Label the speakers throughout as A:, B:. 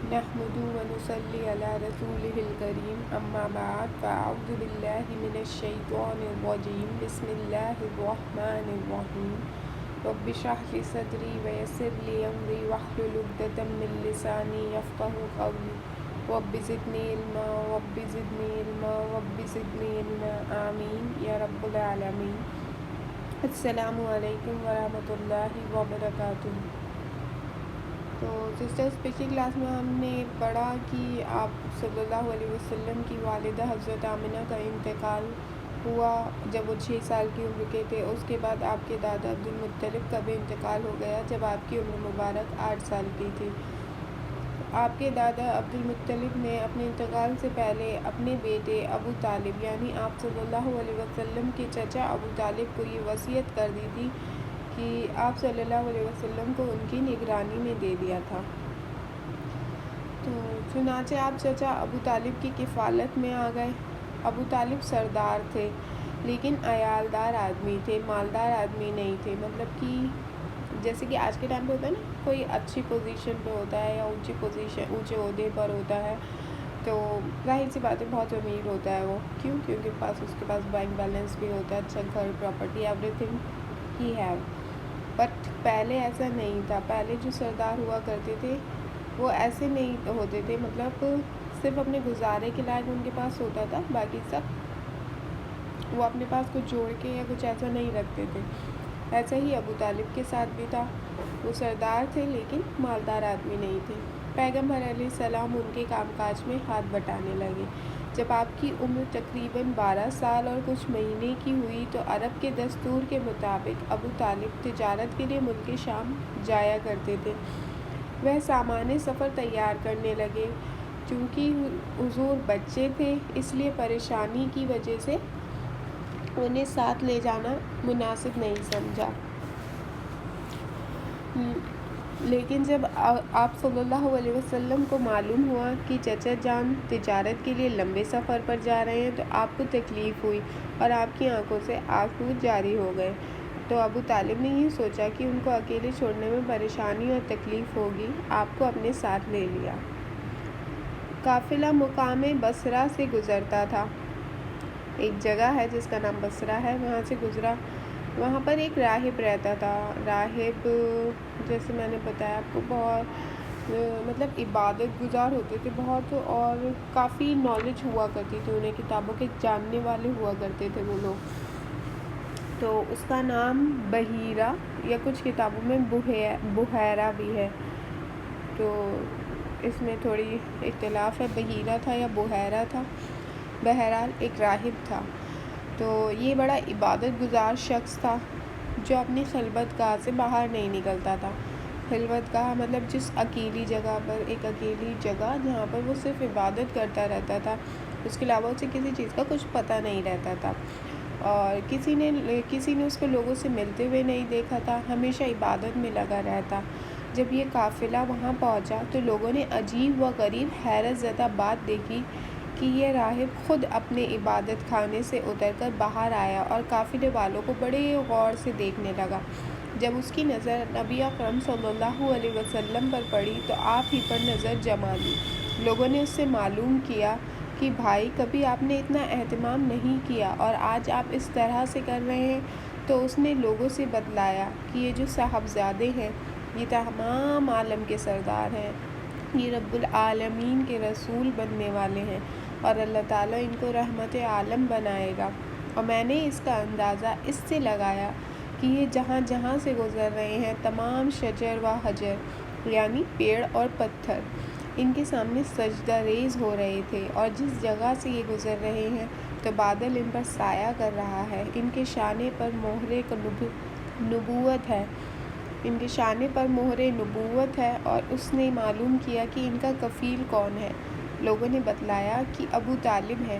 A: نحمده ونصلي على رسوله الكريم أما بعد فأعوذ بالله من الشيطان الرجيم بسم الله الرحمن الرحيم رب اشرح لي صدري ويسر لي أمري واحلل عقدة من لساني يفقهوا قولي رب زدني علما رب زدني علما رب زدني علما آمين يا رب العالمين. السلام علیکم ورحمۃ اللہ وبرکاتہ. تو سسٹرز پچھلی کلاس میں ہم نے پڑھا کہ آپ صلی اللہ علیہ وسلم کی والدہ حضرت آمنہ کا انتقال ہوا جب وہ 6 سال کی عمر کے تھے. اس کے بعد آپ کے دادا عبدالمطلب کا بھی انتقال ہو گیا جب آپ کی عمر مبارک 8 سال کی تھی. آپ کے دادا عبدالمطلب نے اپنے انتقال سے پہلے اپنے بیٹے ابو طالب یعنی آپ صلی اللہ علیہ وسلم کے چچا ابو طالب کو یہ وصیت کر دی تھی کہ آپ صلی اللہ علیہ وسلم کو ان کی نگرانی میں دے دیا تھا. تو چنانچہ آپ چچا ابو طالب کی کفالت میں آ گئے. ابو طالب سردار تھے لیکن عیالدار آدمی تھے، مالدار آدمی نہیں تھے. مطلب کہ جیسے کہ آج کے ٹائم پہ ہوتا ہے نا، کوئی اچھی پوزیشن پہ ہوتا ہے یا اونچے عہدے پر ہوتا ہے تو ظاہر سی بات ہے بہت امیر ہوتا ہے وہ. کیونکہ اس کے پاس بینک بیلنس بھی ہوتا ہے، اچھا گھر، property, every thing he have. But پہلے ایسا نہیں تھا. پہلے جو سردار ہوا کرتے تھے وہ ایسے نہیں ہوتے تھے. مطلب صرف اپنے گزارے کے لائق ان کے پاس ہوتا تھا، باقی سب وہ اپنے پاس کچھ جوڑ کے یا کچھ ایسا نہیں رکھتے تھے. ایسا ہی ابو طالب کے ساتھ بھی تھا. وہ سردار تھے لیکن مالدار آدمی نہیں تھے. پیغمبر علیہ السلام ان کے کام کاج میں ہاتھ بٹانے لگے. جب آپ کی عمر تقریباً 12 سال اور کچھ مہینے کی ہوئی تو عرب کے دستور کے مطابق ابو طالب تجارت کے لیے ملک شام جایا کرتے تھے. وہ سامان سفر تیار کرنے لگے. چونکہ حضور بچے تھے اس لیے پریشانی کی وجہ سے انہیں ساتھ لے جانا مناسب نہیں سمجھا. لیکن جب آپ صلی اللہ علیہ وسلم کو معلوم ہوا کہ چچا جان تجارت کے لیے لمبے سفر پر جا رہے ہیں تو آپ کو تکلیف ہوئی اور آپ کی آنکھوں سے آنسو جاری ہو گئے. تو ابو طالب نے یہ سوچا کہ ان کو اکیلے چھوڑنے میں پریشانی اور تکلیف ہوگی. آپ کو اپنے ساتھ لے لیا. قافلہ مقام بصرہ سے گزرتا تھا. ایک جگہ ہے جس کا نام بصرہ ہے، وہاں سے گزرا. وہاں پر ایک راہب رہتا تھا. راہب جیسے میں نے بتایا آپ کو بہت مطلب عبادت گزار ہوتے تھے بہت، اور کافی نالج ہوا کرتی تھی انہیں، کتابوں کے جاننے والے ہوا کرتے تھے وہ لوگ. تو اس کا نام بحیرہ یا کچھ کتابوں میں بحیرہ بھی ہے، تو اس میں تھوڑی اختلاف ہے، بحیرہ تھا یا بحیرہ تھا. بہرحال ایک راہب تھا. تو یہ بڑا عبادت گزار شخص تھا جو اپنی خلوت گاہ سے باہر نہیں نکلتا تھا. خلوت گاہ مطلب جس اکیلی جگہ پر، ایک اکیلی جگہ جہاں پر وہ صرف عبادت کرتا رہتا تھا، اس کے علاوہ اسے کسی چیز کا کچھ پتہ نہیں رہتا تھا، اور کسی نے اس کو لوگوں سے ملتے ہوئے نہیں دیکھا تھا، ہمیشہ عبادت میں لگا رہتا. جب یہ قافلہ وہاں پہنچا تو لوگوں نے عجیب و غریب حیرت زدہ بات دیکھی کہ یہ راہب خود اپنے عبادت خانے سے اتر کر باہر آیا اور قافلے والوں کو بڑے غور سے دیکھنے لگا. جب اس کی نظر نبی اکرم صلی اللہ علیہ وسلم پر پڑی تو آپ ہی پر نظر جما لی. لوگوں نے اس سے معلوم کیا کہ بھائی کبھی آپ نے اتنا اہتمام نہیں کیا اور آج آپ اس طرح سے کر رہے ہیں. تو اس نے لوگوں سے بتلایا کہ یہ جو صاحبزادے ہیں یہ تمام عالم کے سردار ہیں، یہ رب العالمین کے رسول بننے والے ہیں اور اللہ تعالیٰ ان کو رحمت عالم بنائے گا. اور میں نے اس کا اندازہ اس سے لگایا کہ یہ جہاں جہاں سے گزر رہے ہیں تمام شجر و حجر یعنی پیڑ اور پتھر ان کے سامنے سجدہ ریز ہو رہے تھے، اور جس جگہ سے یہ گزر رہے ہیں تو بادل ان پر سایہ کر رہا ہے. ان کے شانے پر مہر نبوت ہے، ان کے شانے پر مہر نبوت ہے. اور اس نے معلوم کیا کہ ان کا کفیل کون ہے. لوگوں نے بتلایا کہ ابو طالب ہے.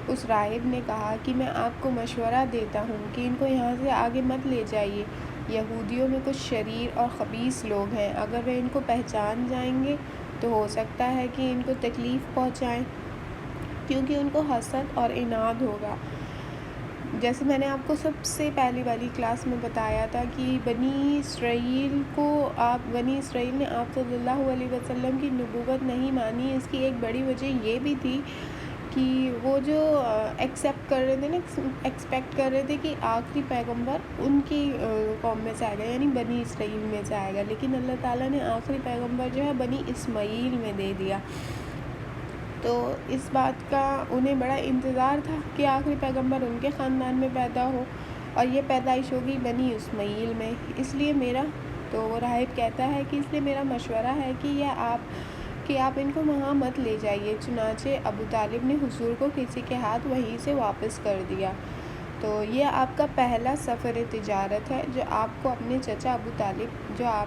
A: اس راہب نے کہا کہ میں آپ کو مشورہ دیتا ہوں کہ ان کو یہاں سے آگے مت لے جائیے. یہودیوں میں کچھ شریر اور خبیث لوگ ہیں، اگر وہ ان کو پہچان جائیں گے تو ہو سکتا ہے کہ ان کو تکلیف پہنچائیں، کیونکہ ان کو حسد اور عناد ہوگا. جیسے میں نے آپ کو سب سے پہلی والی کلاس میں بتایا تھا کہ بنی اسرائیل نے آپ صلی اللہ علیہ وسلم کی نبوت نہیں مانی. اس کی ایک بڑی وجہ یہ بھی تھی کہ وہ جو ایکسیپٹ کر رہے تھے کہ آخری پیغمبر ان کی قوم میں سے آئے گا, یعنی بنی اسرائیل میں سے آئے گا, لیکن اللہ تعالیٰ نے آخری پیغمبر جو ہے بنی اسماعیل میں دے دیا. تو اس بات کا انہیں بڑا انتظار تھا کہ آخری پیغمبر ان کے خاندان میں پیدا ہو, اور یہ پیدائش ہوگی بنی اسماعیل میں. اس لیے وہ راہب کہتا ہے کہ اس لیے میرا مشورہ ہے کہ آپ ان کو وہاں مت لے جائیے. چنانچہ ابو طالب نے حضور کو کسی کے ہاتھ وہیں سے واپس کر دیا. تو یہ آپ کا پہلا سفر تجارت ہے جو آپ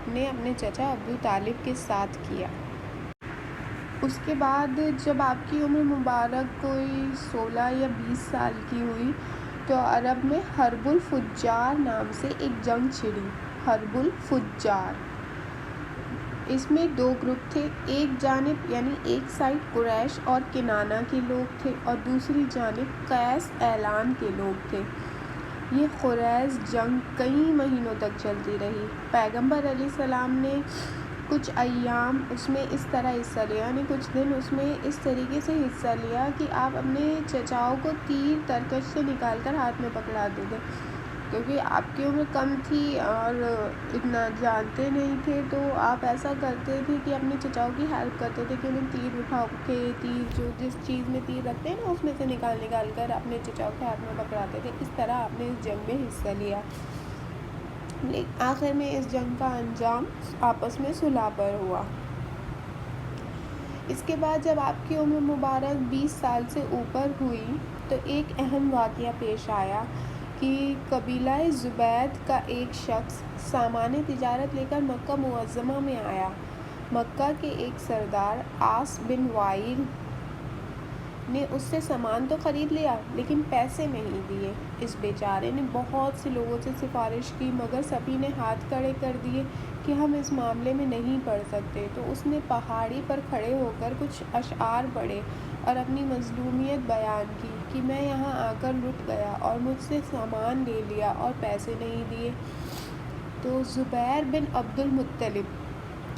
A: نے اپنے چچا ابو طالب کے ساتھ کیا. اس کے بعد جب آپ کی عمر مبارک کوئی 16 یا 20 سال کی ہوئی تو عرب میں حرب الفجار نام سے ایک جنگ چھڑی. حرب الفجار, اس میں 2 گروپ تھے. ایک جانب یعنی ایک سائڈ قریش اور کنانہ کے لوگ تھے, اور دوسری جانب قیس اعلان کے لوگ تھے. یہ خریز جنگ کئی مہینوں تک چلتی رہی. پیغمبر علیہ السلام نے کچھ ایام اس میں اس طرح حصہ لیا, یعنی کچھ دن اس میں اس طریقے سے حصہ لیا کہ آپ اپنے چچاؤں کو تیر ترکش سے نکال کر ہاتھ میں پکڑاتے تھے, کیونکہ آپ کی عمر کم تھی اور اتنا جانتے نہیں تھے. تو آپ ایسا کرتے تھے کہ اپنے چچاؤں کی ہیلپ کرتے تھے کہ انہیں تیر اٹھا کے جس چیز میں تیر رکھتے ہیں نا اس میں سے نکال کر اپنے چچاؤں کے ہاتھ میں پکڑاتے تھے. اس طرح آپ نے اس جنگ میں حصہ لیا. آخر میں اس جنگ کا انجام آپس میں صلح پر ہوا. اس کے بعد جب آپ کی عمر مبارک 20 سال سے اوپر ہوئی تو ایک اہم واقعہ پیش آیا کہ قبیلہ زبید کا ایک شخص سامان تجارت لے کر مکہ معظمہ میں آیا. مکہ کے ایک سردار عاص بن وائل نے اس سے سامان تو خرید لیا لیکن پیسے نہیں دیے. اس بیچارے نے بہت سے لوگوں سے سفارش کی مگر سبھی نے ہاتھ کھڑے کر دیے کہ ہم اس معاملے میں نہیں پڑ سکتے. تو اس نے پہاڑی پر کھڑے ہو کر کچھ اشعار پڑھے اور اپنی مظلومیت بیان کی کہ میں یہاں آ کر لٹ گیا اور مجھ سے سامان لے لیا اور پیسے نہیں دیے. تو زبیر بن عبد المطلب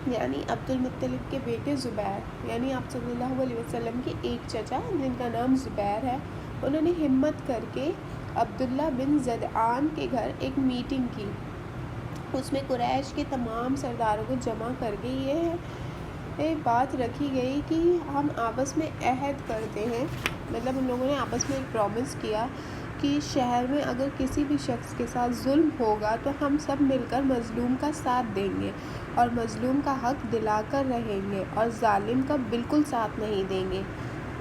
A: یعنی عبد المطلب کے بیٹے زبیر یعنی آپ صلی اللہ علیہ وسلم کے ایک چچا جن کا نام زبیر ہے, انہوں نے ہمت کر کے عبداللہ بن زدعان کے گھر ایک میٹنگ کی. اس میں قریش کے تمام سرداروں کو جمع کر کے یہ بات رکھی گئی کہ ہم آپس میں عہد کرتے ہیں, مطلب ان لوگوں نے آپس میں ایک پرومس کیا کہ شہر میں اگر کسی بھی شخص کے ساتھ ظلم ہوگا تو ہم سب مل کر مظلوم کا ساتھ دیں گے اور مظلوم کا حق دلا کر رہیں گے اور ظالم کا بالکل ساتھ نہیں دیں گے.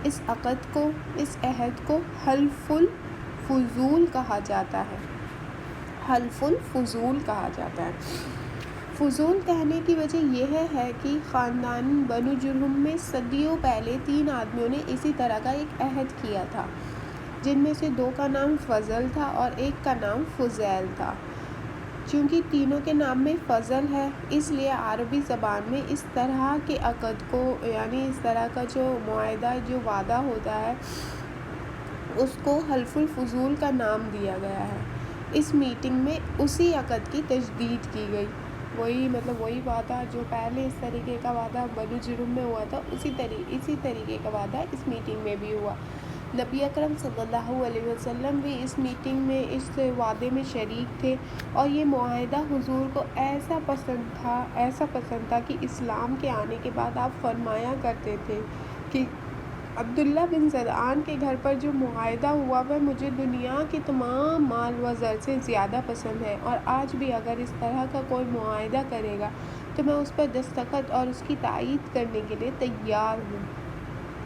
A: اس عہد کو حلف الفضول کہا جاتا ہے. حلف الفضول کہا جاتا ہے. فضول کہنے کی وجہ یہ ہے کہ خاندان بنو جرہم میں صدیوں پہلے 3 آدمیوں نے اسی طرح کا ایک عہد کیا تھا, جن میں سے 2 کا نام فضل تھا اور ایک کا نام فضیل تھا. چونکہ تینوں کے نام میں فضل ہے اس لیے عربی زبان میں اس طرح کے عقد کو یعنی اس طرح کا جو معاہدہ جو وعدہ ہوتا ہے اس کو حلف الفضول کا نام دیا گیا ہے. اس میٹنگ میں اسی عقد کی تجدید کی گئی. وہی وعدہ جو پہلے اس طریقے کا وعدہ بنو جرہم میں ہوا تھا اسی طریقے کا وعدہ اس میٹنگ میں بھی ہوا. نبی اکرم صلی اللہ علیہ وسلم بھی اس میٹنگ میں اس وعدے میں شریک تھے اور یہ معاہدہ حضور کو ایسا پسند تھا کہ اسلام کے آنے کے بعد آپ فرمایا کرتے تھے کہ عبداللہ بن زدعان کے گھر پر جو معاہدہ ہوا وہ مجھے دنیا کے تمام مال و زر سے زیادہ پسند ہے, اور آج بھی اگر اس طرح کا کوئی معاہدہ کرے گا تو میں اس پر دستخط اور اس کی تائید کرنے کے لیے تیار ہوں.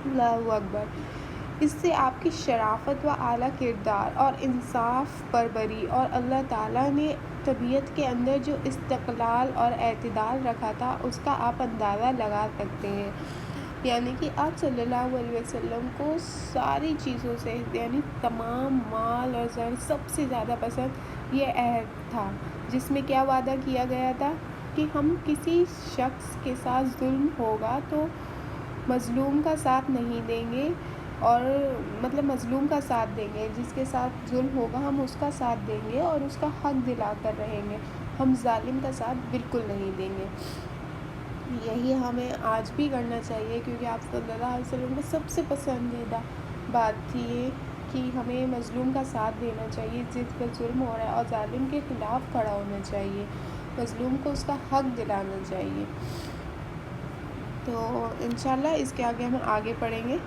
A: اللہ اکبر. اس سے آپ کی شرافت و اعلیٰ کردار اور انصاف پروری اور اللہ تعالیٰ نے طبیعت کے اندر جو استقلال اور اعتدال رکھا تھا اس کا آپ اندازہ لگا سکتے ہیں. یعنی کہ آپ صلی اللہ علیہ وسلم کو ساری چیزوں سے یعنی تمام مال اور زر سب سے زیادہ پسند یہ عہد تھا, جس میں کیا وعدہ کیا گیا تھا کہ ہم کسی شخص کے ساتھ ظلم ہوگا تو مظلوم کا ساتھ نہیں دیں گے اور مطلب مظلوم کا ساتھ دیں گے، جس کے ساتھ ظلم ہوگا ہم اس کا ساتھ دیں گے اور اس کا حق دلا کر رہیں گے، ہم ظالم کا ساتھ بالکل نہیں دیں گے۔ یہی ہمیں آج بھی کرنا چاہیے، کیونکہ آپ صلی اللہ علیہ وسلم کی سب سے پسندیدہ بات تھی یہ کہ ہمیں مظلوم کا ساتھ دینا چاہیے، جس پر ظلم ہو رہا ہے، اور ظالم کے خلاف کھڑا ہونا چاہیے، مظلوم کو اس کا حق دلانا چاہیے۔ تو انشاءاللہ اس کے آگے ہم آگے پڑھیں گے۔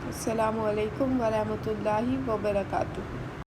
A: السلام علیکم ورحمۃ اللہ وبرکاتہ۔